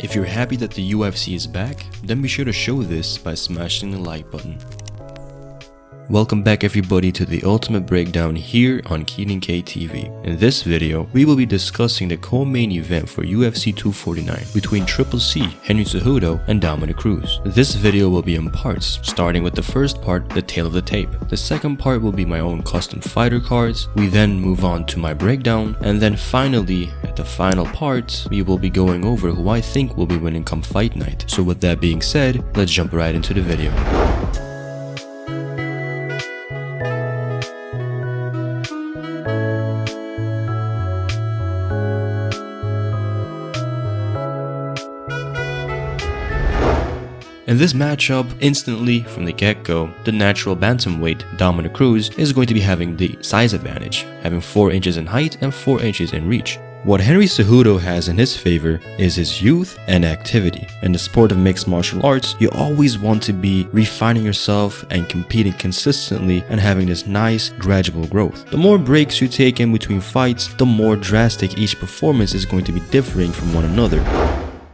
If you're happy that the UFC is back, then be sure to show this by smashing the like button. Welcome back everybody to the Ultimate Breakdown here on Keaton K TV. In this video, we will be discussing the co-main event for UFC 249 between Triple C, Henry Cejudo, and Dominick Cruz. This video will be in parts, starting with the first part, the tail of the tape. The second part will be my own custom fighter cards. We then move on to my breakdown, and then finally, at the final part, we will be going over who I think will be winning come fight night. So with that being said, let's jump right into the video. In this matchup, instantly from the get-go, the natural bantamweight Dominick Cruz is going to be having the size advantage, having 4 inches in height and 4 inches in reach. What Henry Cejudo has in his favor is his youth and activity. In the sport of mixed martial arts, you always want to be refining yourself and competing consistently and having this nice, gradual growth. The more breaks you take in between fights, the more drastic each performance is going to be differing from one another.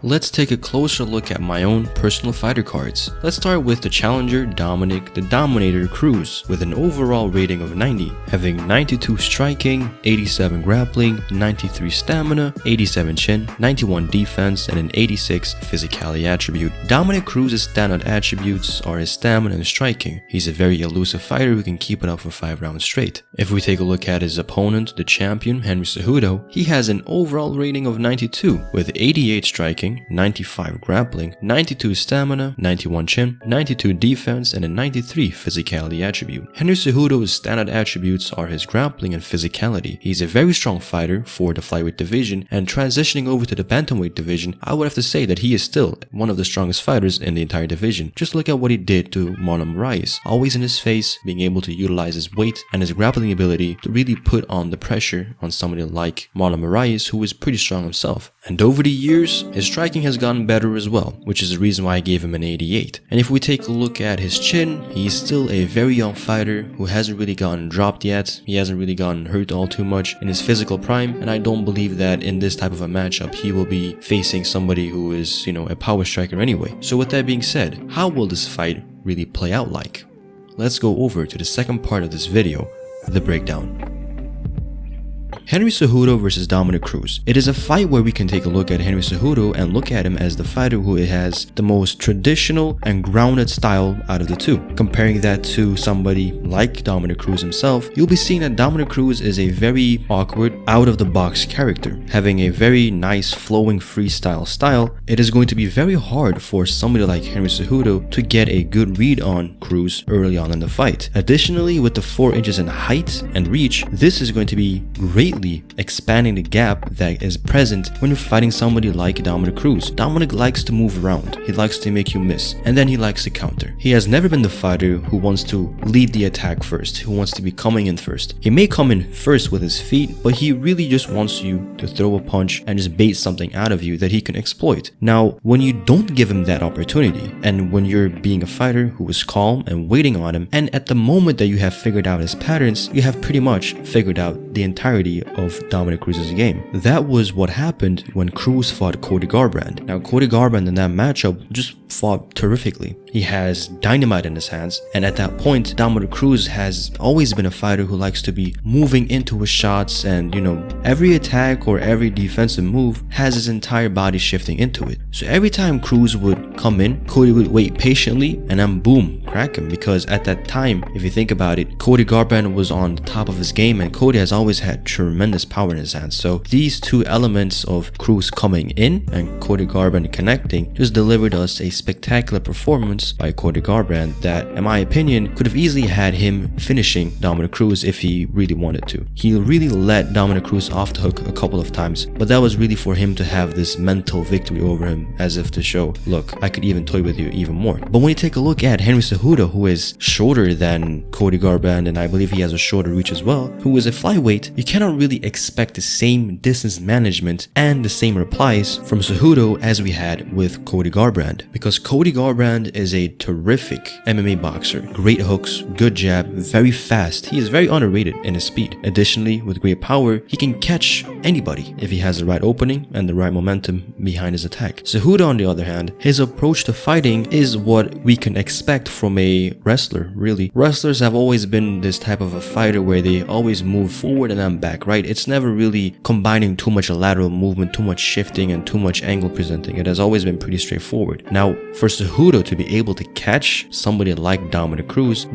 Let's take a closer look at my own personal fighter cards. Let's start with the challenger Dominick the Dominator Cruz with an overall rating of 90, having 92 striking, 87 grappling, 93 stamina, 87 chin, 91 defense, and an 86 physicality attribute. Dominick Cruz's standout attributes are his stamina and striking. He's a very elusive fighter who can keep it up for 5 rounds straight. If we take a look at his opponent, the champion Henry Cejudo, he has an overall rating of 92 with 88 striking, 95 grappling, 92 stamina, 91 chin, 92 defense, and a 93 physicality attribute. Henry Cejudo's standard attributes are his grappling and physicality. He's a very strong fighter for the flyweight division, and transitioning over to the bantamweight division, I would have to say that he is still one of the strongest fighters in the entire division. Just look at what he did to Marlon Moraes, always in his face, being able to utilize his weight and his grappling ability to really put on the pressure on somebody like Marlon Moraes, who is pretty strong himself. And over the years, his striking has gotten better as well, which is the reason why I gave him an 88. And if we take a look at his chin, he's still a very young fighter who hasn't really gotten dropped yet. He hasn't really gotten hurt all too much in his physical prime, and I don't believe that in this type of a matchup he will be facing somebody who is, a power striker anyway. So with that being said, how will this fight really play out like? Let's go over to the second part of this video, the breakdown. Henry Cejudo versus Dominick Cruz. It is a fight where we can take a look at Henry Cejudo and look at him as the fighter who has the most traditional and grounded style out of the two. Comparing that to somebody like Dominick Cruz himself, you'll be seeing that Dominick Cruz is a very awkward, out-of-the-box character. Having a very nice, flowing freestyle style, it is going to be very hard for somebody like Henry Cejudo to get a good read on Cruz early on in the fight. Additionally, with the 4 inches in height and reach, this is going to be greatly expanding the gap that is present when you're fighting somebody like Dominick Cruz. Dominick likes to move around, he likes to make you miss, and then he likes to counter. He has never been the fighter who wants to lead the attack first, who wants to be coming in first. He may come in first with his feet, but he really just wants you to throw a punch and just bait something out of you that he can exploit. Now, when you don't give him that opportunity, and when you're being a fighter who is calm and waiting on him, and at the moment that you have figured out his patterns, you have pretty much figured out the entirety of Dominick Cruz's game. That was what happened when Cruz fought Cody Garbrandt. Now, Cody Garbrandt in that matchup just fought terrifically. He has dynamite in his hands, and at that point, Dominick Cruz has always been a fighter who likes to be moving into his shots, and every attack or every defensive move has his entire body shifting into it. So every time Cruz would come in, Cody would wait patiently and then boom, crack him, because at that time, if you think about it, Cody Garbrandt was on the top of his game, and Cody has always had tremendous power in his hands. So these two elements of Cruz coming in and Cody Garbrandt connecting just delivered us a spectacular performance by Cody Garbrandt that, in my opinion, could have easily had him finishing Dominick Cruz if he really wanted to. He really let Dominick Cruz off the hook a couple of times, but that was really for him to have this mental victory over him, as if to show, look, I could even toy with you even more. But when you take a look at Henry Cejudo, who is shorter than Cody Garbrandt, and I believe he has a shorter reach as well, who is a flyweight, you cannot really expect the same distance management and the same replies from Cejudo as we had with Cody Garbrandt, because Cody Garbrandt is a terrific MMA boxer. Great hooks, good jab, very fast. He is very underrated in his speed. Additionally, with great power, he can catch anybody if he has the right opening and the right momentum behind his attack. Cejudo, on the other hand, his approach to fighting is what we can expect from a wrestler, really. Wrestlers have always been this type of a fighter where they always move forward and then back, right? It's never really combining too much lateral movement, too much shifting, and too much angle presenting. It has always been pretty straightforward. Now, for Cejudo to be able to catch somebody like Dominick Cruz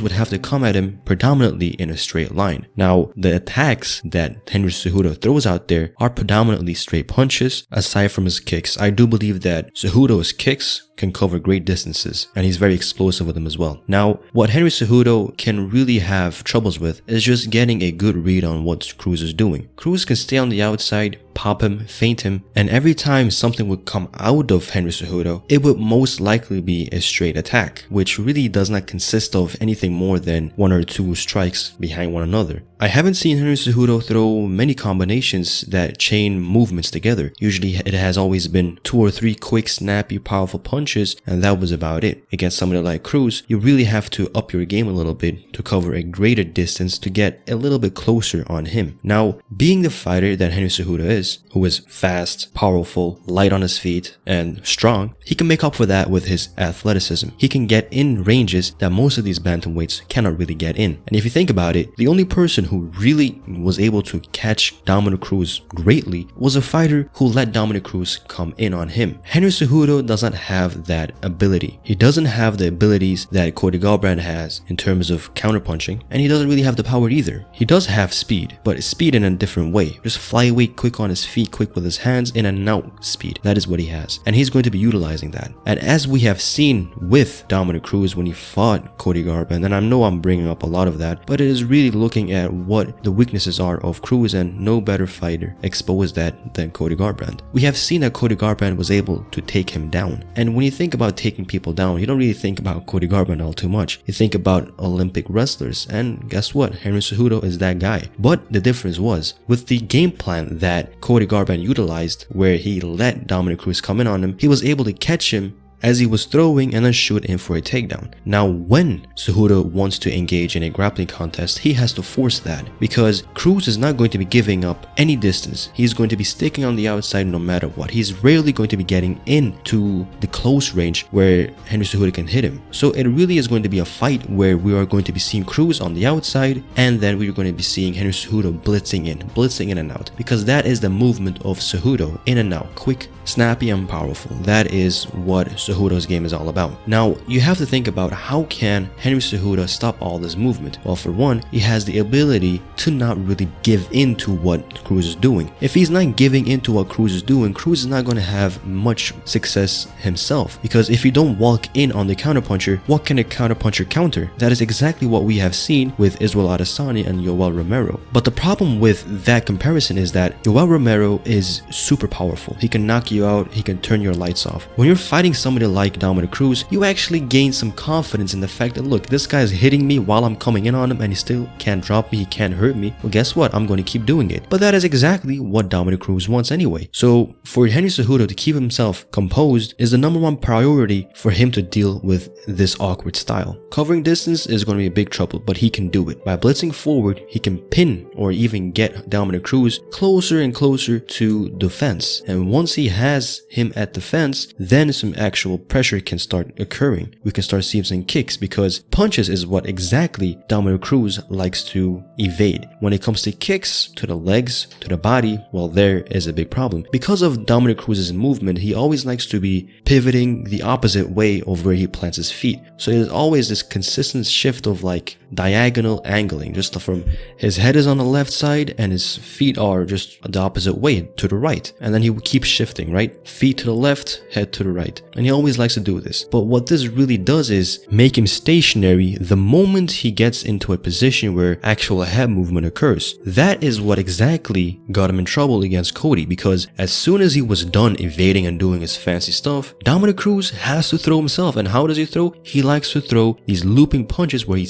would have to come at him predominantly in a straight line. Now, the attacks that Henry Cejudo throws out there are predominantly straight punches, aside from his kicks. I do believe that Cejudo's kicks can cover great distances, and he's very explosive with them as well. Now, what Henry Cejudo can really have troubles with is just getting a good read on what Cruz is doing. Cruz can stay on the outside, pop him, feint him, and every time something would come out of Henry Cejudo, it would most likely be a straight attack, which really does not consist of anything more than one or two strikes behind one another. I haven't seen Henry Cejudo throw many combinations that chain movements together. Usually it has always been 2 or 3 quick, snappy, powerful punches, and that was about it. Against somebody like Cruz, you really have to up your game a little bit to cover a greater distance to get a little bit closer on him. Now, being the fighter that Henry Cejudo is, who is fast, powerful, light on his feet, and strong, he can make up for that with his athleticism. He can get in ranges that most of these bantamweights cannot really get in. And if you think about it, the only person who really was able to catch Dominick Cruz greatly was a fighter who let Dominick Cruz come in on him. Henry Cejudo does not have that ability. He doesn't have the abilities that Cody Garbrandt has in terms of counterpunching, and he doesn't really have the power either. He does have speed, but speed in a different way. Just flyweight, quick on his feet, quick with his hands, in and out speed. That is what he has, and he's going to be utilizing that. And as we have seen with Dominick Cruz when he fought Cody Garbrandt, and I know I'm bringing up a lot of that, but it is really looking at what the weaknesses are of Cruz, and no better fighter exposed that than Cody Garbrandt. We have seen that Cody Garbrandt was able to take him down, and when you think about taking people down, you don't really think about Cody Garbrandt all too much. You think about Olympic wrestlers, and guess what? Henry Cejudo is that guy. But the difference was, with the game plan that Cody Garbrandt utilized, where he let Dominick Cruz come in on him, he was able to catch him as he was throwing and then shoot in for a takedown. Now, when Cejudo wants to engage in a grappling contest, he has to force that, because Cruz is not going to be giving up any distance. He's going to be sticking on the outside no matter what. He's rarely going to be getting into the close range where Henry Cejudo can hit him. So it really is going to be a fight where we are going to be seeing Cruz on the outside, and then we're going to be seeing Henry Cejudo blitzing in and out, because that is the movement of Cejudo, in and out, quick, snappy, and powerful. That is what Cejudo's game is all about. Now, you have to think about, how can Henry Cejudo stop all this movement? Well, for one, he has the ability to not really give in to what Cruz is doing. If he's not giving in to what Cruz is doing, Cruz is not going to have much success himself, because if you don't walk in on the counterpuncher, what can a counterpuncher counter? That is exactly what we have seen with Israel Adesanya and Yoel Romero. But the problem with that comparison is that Yoel Romero is super powerful. He can knock you out, he can turn your lights off. When you're fighting somebody like Dominick Cruz, you actually gain some confidence in the fact that, look, this guy is hitting me while I'm coming in on him and he still can't drop me, he can't hurt me. Well, guess what? I'm going to keep doing it. But that is exactly what Dominick Cruz wants anyway. So for Henry Cejudo to keep himself composed is the #1 priority for him to deal with this awkward style. Covering distance is going to be a big trouble, but he can do it. By blitzing forward, he can pin or even get Dominick Cruz closer and closer to the fence. And once he has him at the fence, then some actual pressure can start occurring. We can start seeing some kicks, because punches is what exactly Dominick Cruz likes to evade. When it comes to kicks to the legs, to the body, well, there is a big problem. Because of Dominick Cruz's movement, he always likes to be pivoting the opposite way of where he plants his feet. So it is always this consistent shift of like diagonal angling, just from his head is on the left side and his feet are just the opposite way to the right. And then he will keep shifting, right? Feet to the left, head to the right. And he always likes to do this. But what this really does is make him stationary the moment he gets into a position where actual head movement occurs. That is what exactly got him in trouble against Cody, because as soon as he was done evading and doing his fancy stuff, Dominick Cruz has to throw himself. And how does he throw? He likes to throw these looping punches where he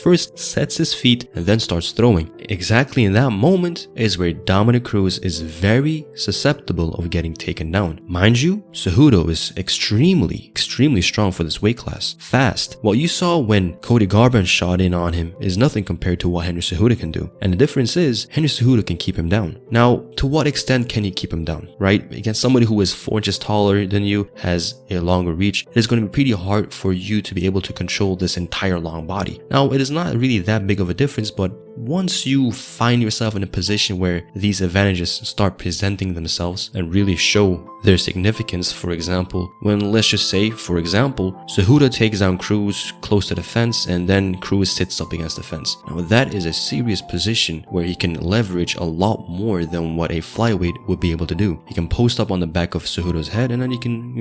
first sets his feet and then starts throwing. Exactly in that moment is where Dominick Cruz is very susceptible of getting taken down. Mind you, Cejudo is extremely strong for this weight class. Fast. What you saw when Cody Garbrandt shot in on him is nothing compared to what Henry Cejudo can do. And the difference is, Henry Cejudo can keep him down. Now, to what extent can he keep him down, right? Against somebody who is 4 inches taller than you, has a longer reach, it is going to be pretty hard for you to be able to control this entire long body. Now, it is not really that big of a difference, but once you find yourself in a position where these advantages start presenting themselves and really show their significance, for example, when let's just say, for example, Cejudo takes down Cruz close to the fence and then Cruz sits up against the fence. Now that is a serious position where he can leverage a lot more than what a flyweight would be able to do. He can post up on the back of Cejudo's head and then he can,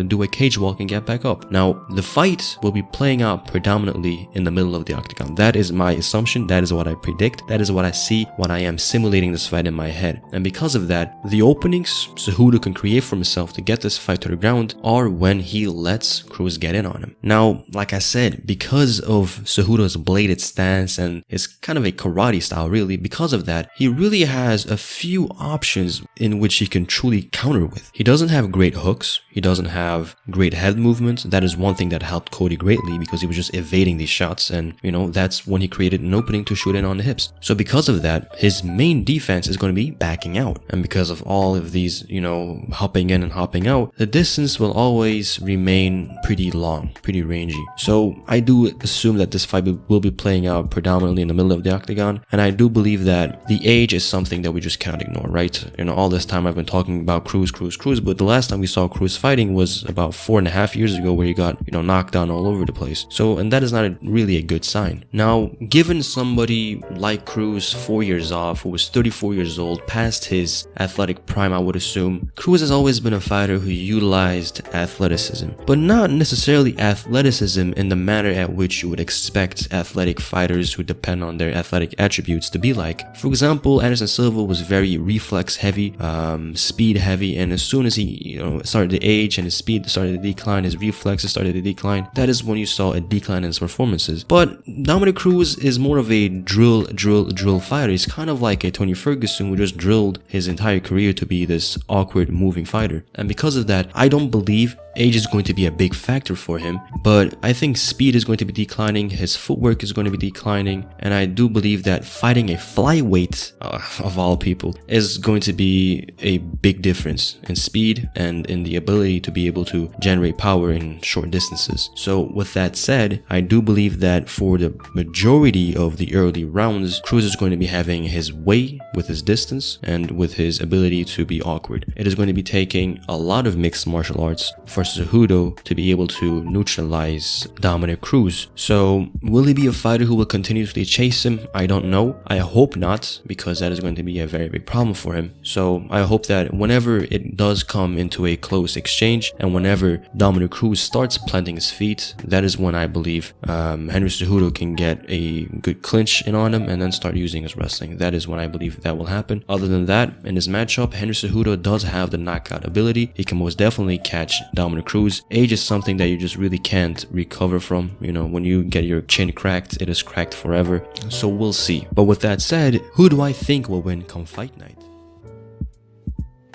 do a cage walk and get back up. Now, the fight will be playing out predominantly in the middle of the octagon. That is my assumption. That is what I predict. That is what I see when I am simulating this fight in my head. And because of that, the openings Cejudo can create for himself to get this fight to the ground are when he lets Cruz get in on him. Now, like I said, because of Cejudo's bladed stance and his kind of a karate style really, because of that, he really has a few options in which he can truly counter with. He doesn't have great hooks. He doesn't have great head movements. That is one thing that helped Cody greatly because he was just evading these shots and, that's when he created an opening to shoot in on the hips. So because of that, his main defense is going to be backing out. And because of all of these, hopping in and hopping out, the distance will always remain pretty long, pretty rangy. So I do assume that this fight will be playing out predominantly in the middle of the octagon. And I do believe that the age is something that we just cannot ignore, right? All this time I've been talking about Cruz, but the last time we saw Cruz fighting was about 4.5 years ago where he got, knocked down all over the place. So, and that is not really a good sign. Now, given somebody like Cruz 4 years off, who was 34 years old, past his athletic prime, I would assume, Cruz has always been a fighter who utilized athleticism, but not necessarily athleticism in the manner at which you would expect athletic fighters who depend on their athletic attributes to be like. For example, Anderson Silva was very reflex heavy, speed heavy, and as soon as he started to age and his speed started to decline, his reflexes started to decline, that is when you saw a decline in his performances. But Dominick Cruz is more of a drill fighter. He's kind of like a Tony Ferguson who just drilled his entire career to be this awkward moving fighter. And because of that, I don't believe age is going to be a big factor for him, but I think speed is going to be declining, his footwork is going to be declining, and I do believe that fighting a flyweight, of all people, is going to be a big difference in speed and in the ability to be able to generate power in short distances. So with that said, I do believe that for the majority of the early rounds, Cruz is going to be having his way with his distance and with his ability to be awkward. It is going to be taking a lot of mixed martial arts for Cejudo to be able to neutralize Dominick Cruz. So will he be a fighter who will continuously chase him? I don't know. I hope not, because that is going to be a very big problem for him. So I hope that whenever it does come into a close exchange and whenever Dominick Cruz starts planting his feet, that is when I believe Henry Cejudo can get a good clinch in on him and then start using his wrestling. That is when I believe that will happen. Other than that, in this matchup, Henry Cejudo does have the knockout ability. He can most definitely catch Dominick Cruz. Age is something that you just really can't recover from. When you get your chin cracked, it is cracked forever. So we'll see. But with that said, who do I think will win come fight night?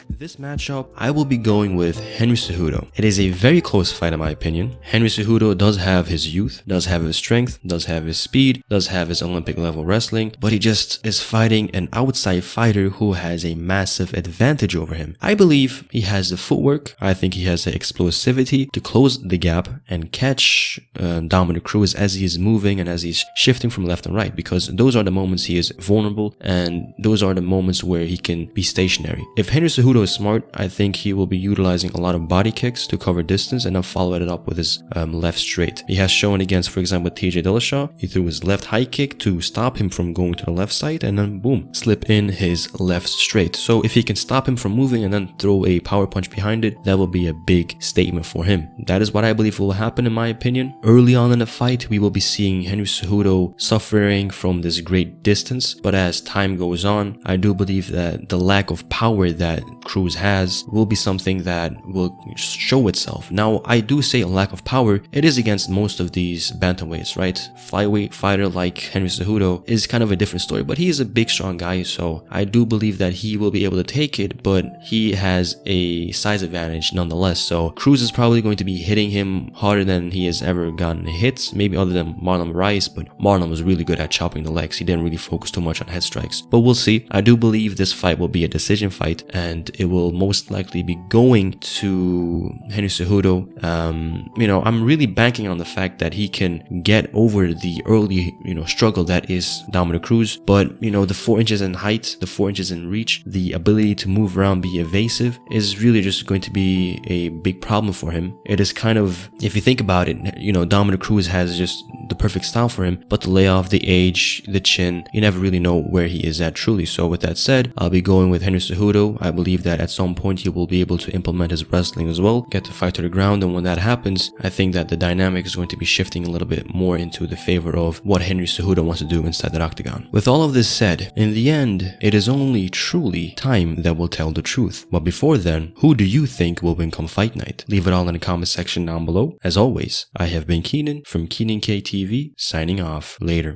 This matchup, I will be going with Henry Cejudo. It is a very close fight in my opinion. Henry Cejudo does have his youth, does have his strength, does have his speed, does have his Olympic level wrestling, but he just is fighting an outside fighter who has a massive advantage over him. I believe he has the footwork, I think he has the explosivity to close the gap and catch Dominick Cruz as he is moving and as he's shifting from left and right, because those are the moments he is vulnerable and those are the moments where he can be stationary. If Henry Cejudo is smart, I think he will be utilizing a lot of body kicks to cover distance and then follow it up with his left straight. He has shown against, for example, TJ Dillashaw, he threw his left high kick to stop him from going to the left side and then boom, slip in his left straight. So if he can stop him from moving and then throw a power punch behind it, that will be a big statement for him. That is what I believe will happen in my opinion. Early on in the fight, we will be seeing Henry Cejudo suffering from this great distance, but as time goes on, I do believe that the lack of power that Cruz Cruz has will be something that will show itself. Now, I do say a lack of power. It is against most of these bantamweights, right? Flyweight fighter like Henry Cejudo is kind of a different story, but he is a big, strong guy, so I do believe that he will be able to take it, but he has a size advantage nonetheless. So Cruz is probably going to be hitting him harder than he has ever gotten hits, maybe other than Marlon Rice, but Marlon was really good at chopping the legs. He didn't really focus too much on head strikes, but we'll see. I do believe this fight will be a decision fight, and it will most likely be going to Henry Cejudo. I'm really banking on the fact that he can get over the early, struggle that is Dominick Cruz, but, the 4 inches in height, the 4 inches in reach, the ability to move around, be evasive is really just going to be a big problem for him. It is kind of, if you think about it, Dominick Cruz has just the perfect style for him, but the layoff, the age, the chin, you never really know where he is at truly. So with that said, I'll be going with Henry Cejudo. I believe that at some point he will be able to implement his wrestling as well, get the fight to the ground, and when that happens, I think that the dynamic is going to be shifting a little bit more into the favor of what Henry Cejudo wants to do inside that octagon. With all of this said, in the end, it is only truly time that will tell the truth. But before then, who do you think will win come fight night? Leave it all in the comment section down below. As always, I have been Keenan from Keenan KTV, signing off. Later.